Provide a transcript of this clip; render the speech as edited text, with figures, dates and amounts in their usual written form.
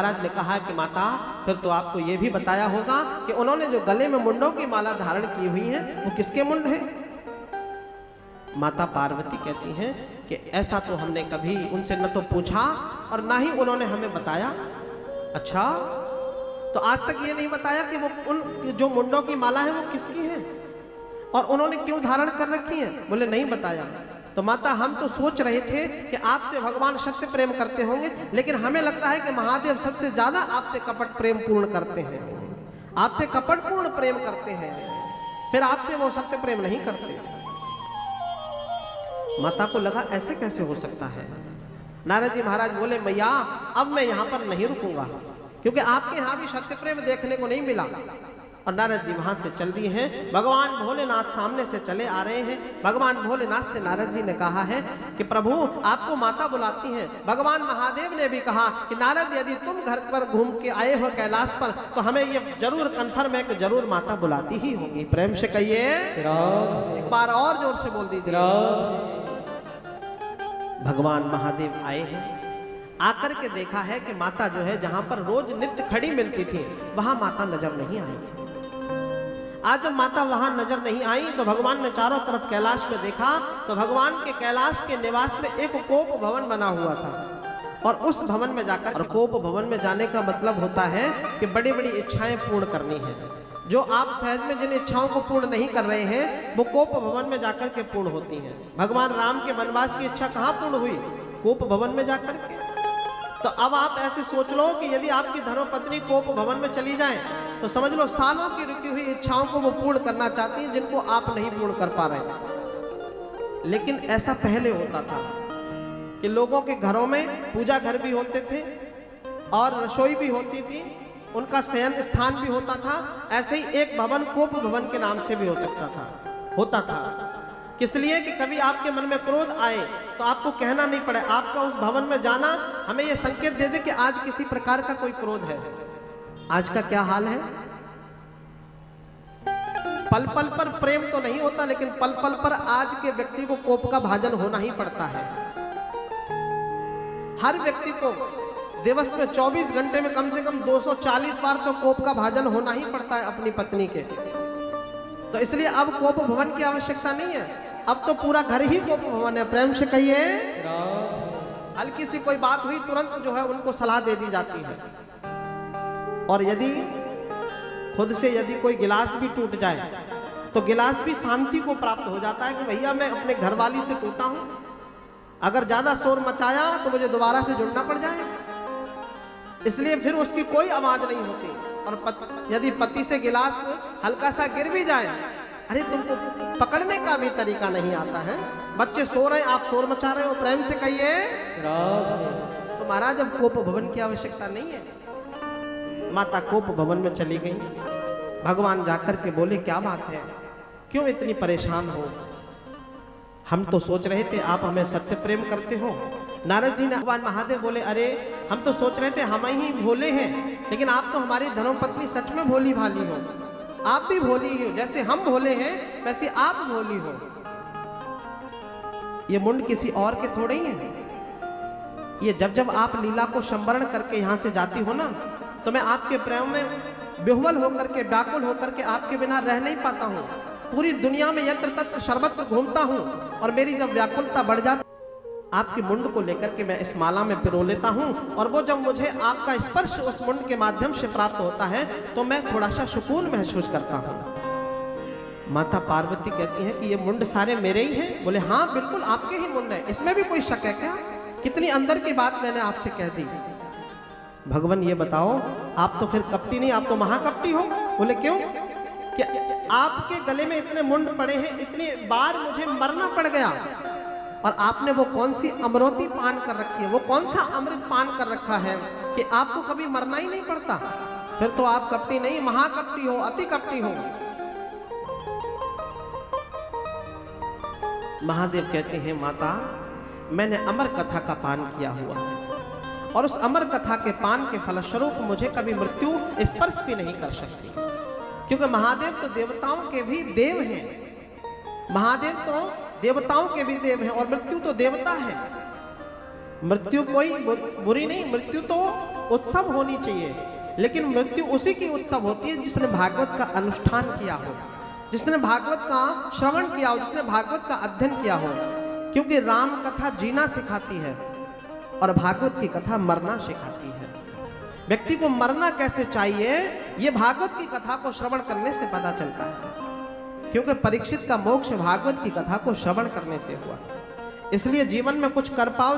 महाराज ने कहा कि माता फिर तो आपको ये भी बताया होगा कि उन्होंने जो गले में मुंडों की माला धारण की हुई है वो किसके मुंड है? माता पार्वती कहती हैं कि ऐसा तो हमने कभी उनसे न तो पूछा और ना ही उन्होंने हमें बताया। अच्छा, तो आज तक ये नहीं बताया कि वो उन जो मुंडों की माला है वो किसकी है और उन्होंने क्यों धारण कर रखी है? बोले नहीं बताया। तो माता हम तो सोच रहे थे कि आपसे भगवान सत्य प्रेम करते होंगे, लेकिन हमें लगता है कि महादेव सबसे ज्यादा आपसे कपट प्रेम पूर्ण करते हैं, आपसे कपट पूर्ण प्रेम करते हैं, फिर आपसे वो सत्य प्रेम नहीं करते। माता को लगा ऐसे कैसे हो सकता है। नारद जी महाराज बोले मैया अब मैं यहाँ पर नहीं रुकूंगा, क्योंकि आपके यहाँ भी सत्य प्रेम देखने को नहीं मिला। और नारद जी वहां से चल दिए हैं। भगवान भोलेनाथ सामने से चले आ रहे हैं। भगवान भोलेनाथ से नारद जी ने कहा है कि प्रभु आपको माता बुलाती हैं। भगवान महादेव ने भी कहा कि नारद यदि तुम घर पर घूम के आए हो कैलाश पर तो हमें ये जरूर कन्फर्म है कि जरूर माता बुलाती ही होगी। प्रेम से कहिए, एक बार और जोर से बोल दीजिए। भगवान महादेव आए हैं। आकर के देखा है कि माता जो है जहां पर रोज नित्य खड़ी मिलती थी वहां माता नजर नहीं आई। आज जब माता वहां नजर नहीं आई तो भगवान ने चारों तरफ कैलाश में देखा तो भगवान के कैलाश के निवास में एक कोप भवन बना हुआ था। और उस भवन में जाकर, और कोप भवन में जाने का मतलब होता है कि बड़ी बड़ी इच्छाएं पूर्ण करनी है। जो आप सहज में जिन इच्छाओं को पूर्ण नहीं कर रहे हैं वो कोप भवन में जाकर के पूर्ण होती हैं। भगवान राम के वनवास की इच्छा कहाँ पूर्ण हुई? कोप भवन में जाकर के। तो अब आप ऐसे सोच लो कि यदि आपकी धर्मपत्नी कोप भवन में चली जाए तो समझ लो सालों की रुकी हुई इच्छाओं को वो पूर्ण करना चाहती हैं जिनको आप नहीं पूर्ण कर पा रहे। लेकिन ऐसा पहले होता था कि लोगों के घरों में पूजा घर भी होते थे और रसोई भी होती थी, उनका शयन स्थान भी होता था। ऐसे ही एक भवन कोप भवन के नाम से भी होता था। किस लिए कि कभी आपके मन में क्रोध आए तो आपको कहना नहीं पड़े, आपका उस भवन में जाना हमें यह संकेत दे दे कि आज किसी प्रकार का कोई क्रोध है। आज का क्या हाल है? पल पल पर प्रेम तो नहीं होता, लेकिन पल पल पर आज के व्यक्ति को कोप का भाजन होना ही पड़ता है। हर व्यक्ति को दिवस में 24 घंटे में कम से कम 240 बार तो कोप का भाजन होना ही पड़ता है अपनी पत्नी के। तो इसलिए अब कोप भवन की आवश्यकता नहीं है, अब तो पूरा घर ही कोप भवन है। प्रेम से कहिए। हल्की सी कोई बात हुई तुरंत जो है उनको सलाह दे दी जाती है। और यदि खुद से यदि कोई गिलास भी टूट जाए तो गिलास भी शांति को प्राप्त हो जाता है कि भैया मैं अपने घरवाली से टूटा हूं, अगर ज्यादा शोर मचाया तो मुझे दोबारा से जुड़ना पड़ जाए, इसलिए फिर उसकी कोई आवाज नहीं होती। और यदि पति से गिलास हल्का सा गिर भी जाए, अरे तुमको पकड़ने का भी तरीका नहीं आता है, बच्चे सो रहे हैं आप शोर मचा रहे हो। प्रेम से कहिए। तो महाराज अब कोप भवन की आवश्यकता नहीं है। माता कोप भवन में चली गई। भगवान जाकर के बोले क्या बात है, क्यों इतनी परेशान हो? हम तो सोच रहे थे आप हमें सत्य प्रेम करते हो। नारद जी ने भगवान महादेव बोले अरे हम तो सोच रहे थे हम ही भोले हैं, लेकिन आप तो हमारी धर्मपत्नी सच में भोली भाली हो। आप भी भोली ही हो, जैसे हम भोले हैं वैसे आप भोली हो। ये मुंड किसी और के थोड़े ही है। ये जब जब आप लीला को संवरण करके यहाँ से जाती हो ना तो मैं आपके प्रेम में विह्वल होकर के, व्याकुल होकर के आपके बिना रह नहीं पाता हूँ। पूरी दुनिया में यत्र तत्र सर्वत्र घूमता हूँ और मेरी जब व्याकुलता बढ़ जाती आपकी मुंड को लेकर के मैं इस माला में पिरो लेता हूँ और वो जब मुझे आपका स्पर्श उस मुंड के माध्यम से प्राप्त होता है तो मैं थोड़ा सा सुकून महसूस करता हूँ। माता पार्वती कहती है कि ये मुंड सारे मेरे ही हैं। बोले हाँ बिल्कुल आपके ही मुंड है, इसमें भी कोई शक है क्या? कितनी अंदर की बात मैंने आपसे कह दी। भगवान ये बताओ आप तो फिर कपटी नहीं, आप तो महाकपटी हो। बोले क्यों? कि आपके गले में इतने मुंड पड़े हैं, इतनी बार मुझे मरना पड़ गया और आपने वो कौन सी अमृति पान कर रखी है, वो कौन सा अमृत पान कर रखा है कि आपको कभी मरना ही नहीं पड़ता। फिर तो आप कपटी नहीं महाकपटी हो, अति कपटी हो। महादेव कहते हैं माता मैंने अमर कथा का पान किया हुआ है और उस अमर कथा के पान के फलस्वरूप मुझे कभी मृत्यु स्पर्श भी नहीं कर सकती, क्योंकि महादेव तो देवताओं के भी देव हैं। महादेव तो देवताओं के भी देव हैं और मृत्यु तो देवता है। मृत्यु कोई बुरी नहीं, मृत्यु तो उत्सव होनी चाहिए, लेकिन मृत्यु उसी की उत्सव होती है जिसने भागवत का अनुष्ठान किया हो, जिसने भागवत का श्रवण किया हो, जिसने भागवत का अध्ययन किया हो। क्योंकि राम कथा जीना सिखाती है और भागवत की कथा मरना सिखाती है। व्यक्ति को मरना कैसे चाहिए ये भागवत की कथा को श्रवण करने से पता चलता है, क्योंकि परीक्षित का मोक्ष भागवत की कथा को श्रवण करने से हुआ। इसलिए जीवन में कुछ कर पाओ